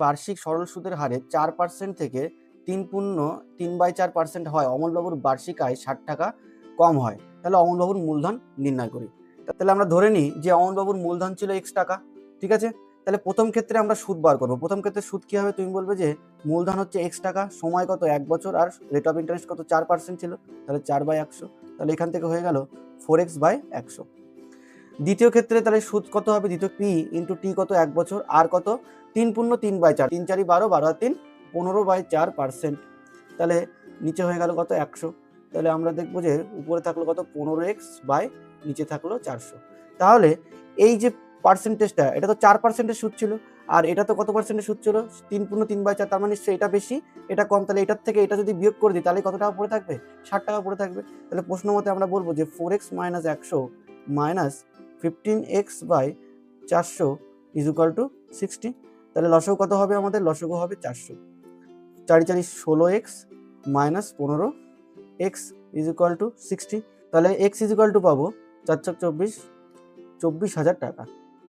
বার্ষিক সরল সুদের হারে 4% থেকে 3/4% হয়, অমলবাবুর বার্ষিক আয় 60 টাকা কম হয়, তাহলে অমলবাবুর মূলধন নির্ণয় করি। তাহলে আমরা ধরে নিই যে অমলবাবুর মূলধন ছিল x টাকা, ঠিক আছে। তাহলে প্রথম ক্ষেত্রে আমরা সুদ বার করবো। প্রথম ক্ষেত্রে সুদ কি হবে, তুমি বলবে যে মূলধন হচ্ছে x টাকা, সময় কত 1 বছর, আর রেট অফ ইন্টারেস্ট কত 4% ছিল, তাহলে 4/100, তাহলে এখান থেকে হয়ে গেল 4x/100। দ্বিতীয় ক্ষেত্রে তাহলে সুদ কত হবে, দ্বিতীয় p ইন্টু টি কত 1 বছর, আর কত 3×3/4, 3 4 12, 12 3 15/4%, তাহলে নিচে হয়ে গেল কত 100। তাহলে আমরা দেখবো যে উপরে থাকলো কত 15x বাই নিচে থাকলো 400। তাহলে এই যে পার্সেন্টেজটা, এটা তো 4% সুদ ছিল, আর এটা তো কত পার্সেন্টের সুদ ছিল 3×3/4, তার মানে নিশ্চয়ই এটা বেশি এটা কম। তাহলে এটার থেকে এটা যদি বিয়োগ করে দিই তাহলে কত টাকা পড়ে থাকবে, 60 টাকা পড়ে থাকবে। তাহলে প্রশ্ন মতে আমরা বলবো যে 4x - 100 minus 15x/400 is equal to 60। তাহলে লসাগু কত হবে, আমাদের লসাগু হবে 400। 4 4 16x minus 15x is equal to 60। তাহলে x ইজ ইকুয়াল টু পাবো 4 4 24, 24,000 টাকা।